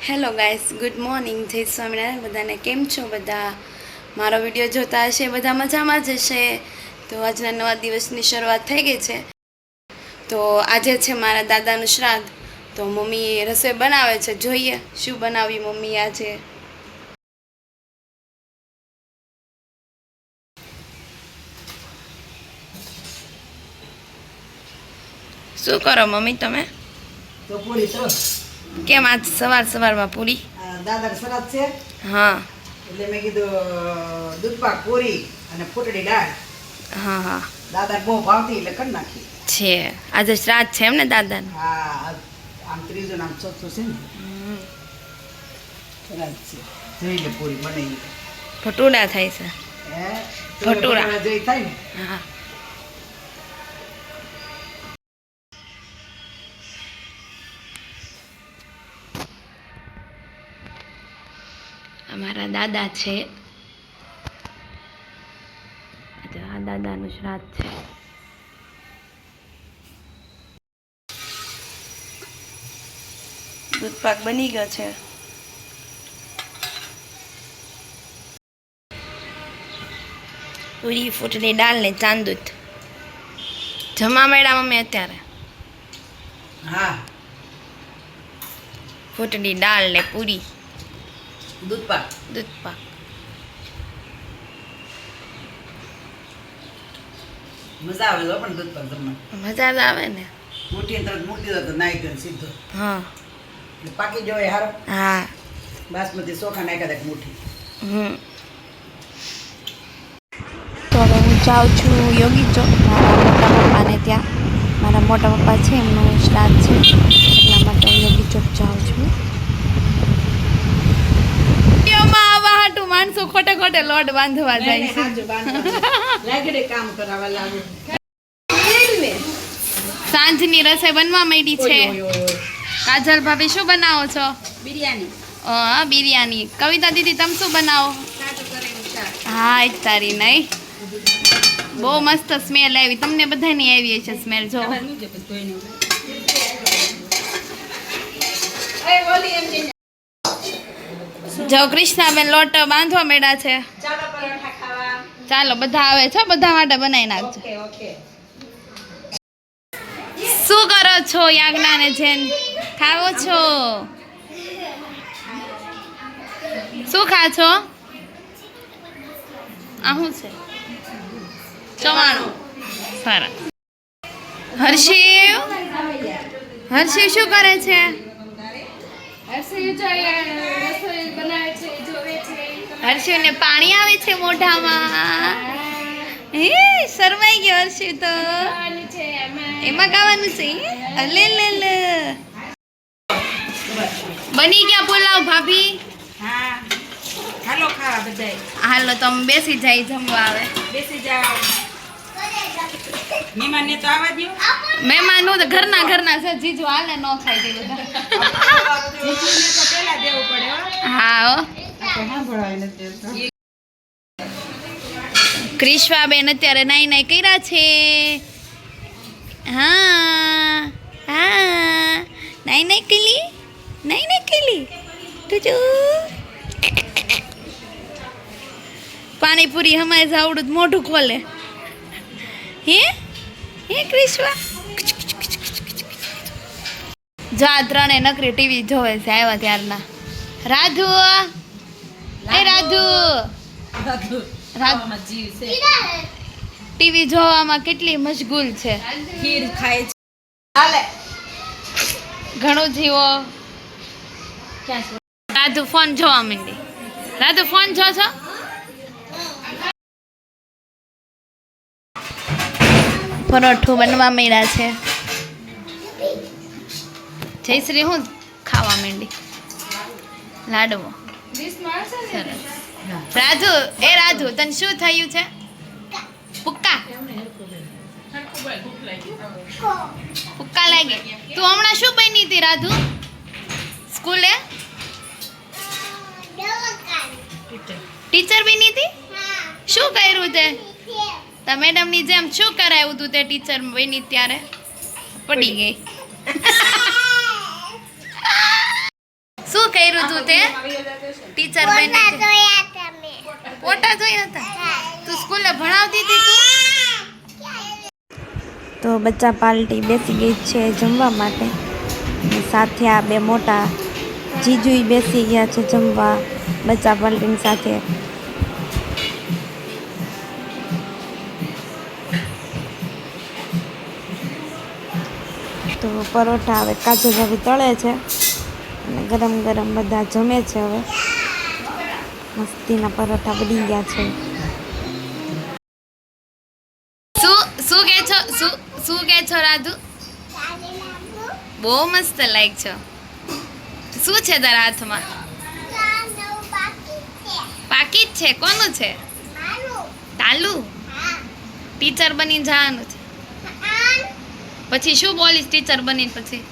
Hello guys, good morning, જય સ્વામિનારાયણ. બધાને કેમ છો? બધા મારો વિડીયો જોતા હશે, બધા મજામાં જ હશે. તો આજના નવા દિવસની શરૂઆત થઈ ગઈ છે. તો આજે છે મારા દાદાનું શ્રાદ્ધ. તો મમ્મી રસોઈ બનાવે છે, જોઈએ શું બનાવી મમ્મી આજે. શું કરો મમ્મી તમે? તો પૂરી તો કેમ આજ સવારમાં પૂરી? દાદા શ્રાદ્ધ છે. હા એટલે મેં કીધું દૂધપાક પૂરી અને ફૂટડી દાળ. હા દાદા બહુ ભાવતી એટલે કરી નાખી. છે આજે શ્રાદ્ધ છે એમ ને દાદાનું? હા, આમ ત્રીજું નામ ચોથું છે ને શ્રાદ્ધ છે. જોઈ લે પૂરી બનાવી. ભટુડા થાય છે. હે ભટુરા જોઈ થાય ને. હા. અમારા દાદા છે, આ દાદાનું શ્રાદ્ધ છે. દૂધપાક બની ગયો છે. પૂરી ફૂટડી દાળ ને ચાંદૂત જમા મેળા મમ્મી અત્યારે. હા, ફૂટડી દાળ ને પૂરી દૂધપાક. દૂધપાક. મજા આવે છે પણ દૂધપાક જમવા. મજા જ આવે ને. મૂઠી તરત મૂકી દો તો નાઈ ગયો સીધો. હા એટલે પાકી જોવે હારો. હા. બાસમતી ચોખા નાખ્યા હતા મૂઠી. તો હવે હું જાઉં છું યોગી ચોક મારા મોટા પપ્પાને ત્યાં. મારા મોટા પપ્પા છે, એમનું શ્રાદ્ધ છે, એટલા માટે હું યોગી ચોક જાઉં છું. માણસો ખોટે ખોટે લોટ બાંધવા જાય છે. કામ કરાવવા લાગે. સાંજની રસોઈ બનવા માંડી છે. કાજલ ભાભી શું બનાવો છો? બિરયાની. હા, બિરયાની. કવિતા દીદી તમે શું બનાવો? હા, જ તારી નહીં. બહુ મસ્ત સ્મેલ આવી. તમને બધાની આવી છે સ્મેલ. જો જો કૃષ્ણાબેન લોટ બાંધવા માંડ્યા છે. ચાલો બધા આવે છે, બધા માટે બનાવી નાખજો. શું કરો છો યાજ્ઞા ને જેન? ખાવો છો? શું ખા છો? આ શું છે? ચવાણું. સરસ. હર્ષિવ શું કરે છે? હર્ષિવને પાણી આવે છે મોઢામાં. શરમાઈ ગયો હર્ષિવ તો. એમાં ગાવાનું છે. અલે લે લે. બની ગયા પુલાવ ભાભી? હા, હાલો ખાવા બધાય. હાલો તમે બેસી જાય જમવા. આવે બેસી જાઓ. મહેમાનને તો આવવા દો. મહેમાન તો ઘરના છે. જીજુ હાલે ન ખાઈ દે બધા. જીજુને તો પહેલા દેવું પડે હો. હા હો. ક્રિશ્વાબેન અત્યારે નાઈ કર્યા છે. હા હા, નાઈ કલી તુજુ. પાણીપુરી હમાય જાવડું મોઢું ખોલે. હે ક્રિશ્વા જા ત્રણે નકરી ટીવી જોવે છે આવ્યા ત્યારના. રાધુ ટીવી જોવામાં કેટલી મશગુલ છે. ખીર ખાય છે. હાલે ઘણું જીવો. રાધુ ફોન જોવા માંડી. રાધુ ફોન જો છો? પરોઠું બનવા માંડ્યા છે. જયશ્રી હું ખાવા માંડી. લાડવો. સરસ. રાધુ તને શું થયું છે? પુક્કા લાગે. તું હમણાં શું બની હતી રાધુ સ્કૂલે? ટીચર બની હતી? શું કર્યું તે? તા મેડમ ની જેમ શું કરાયું તું તે ટીચર બની ત્યારે? પડી ગઈ. શું કર્યું તું તે ટીચર બની ફોટા જોયા હતા તું સ્કૂલે ભણાવતી હતી તું તો બચ્ચા પાર્ટી બેસી ગઈ છે જમવા માટે અને સાથે આ બે મોટા જીજુ બેસી ગયા છે જમવા બચ્ચા પાર્ટીની સાથે તો પરોઠા હવે કાજુ ભાભી તળે છે અને ગરમ ગરમ બધા જમે છે હવે મસ્તીના પરોઠા બની ગયા છે શું કે છો રાધુ બહુ મસ્ત લાઈક છો શું છે તારા હાથમાં પાકીટ છે કોનું છે તાલુ ટીચર બની જવાનું છે પછી શું બોલીશ ટીચર બની પછી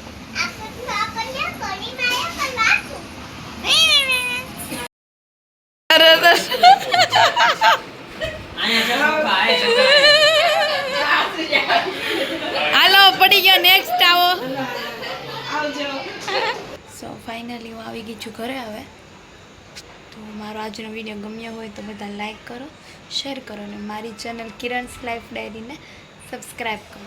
હાલો પડી ગયો નેક્સ્ટ આવો સો ફાઇનલી હું આવી ગઈ છું ઘરે હવે તો મારો આજનો વિડીયો ગમ્યો હોય તો બધા લાઈક કરો શેર કરો અને મારી ચેનલ કિરણ્સ લાઈફ ડાયરીને સબસ્ક્રાઈબ કરો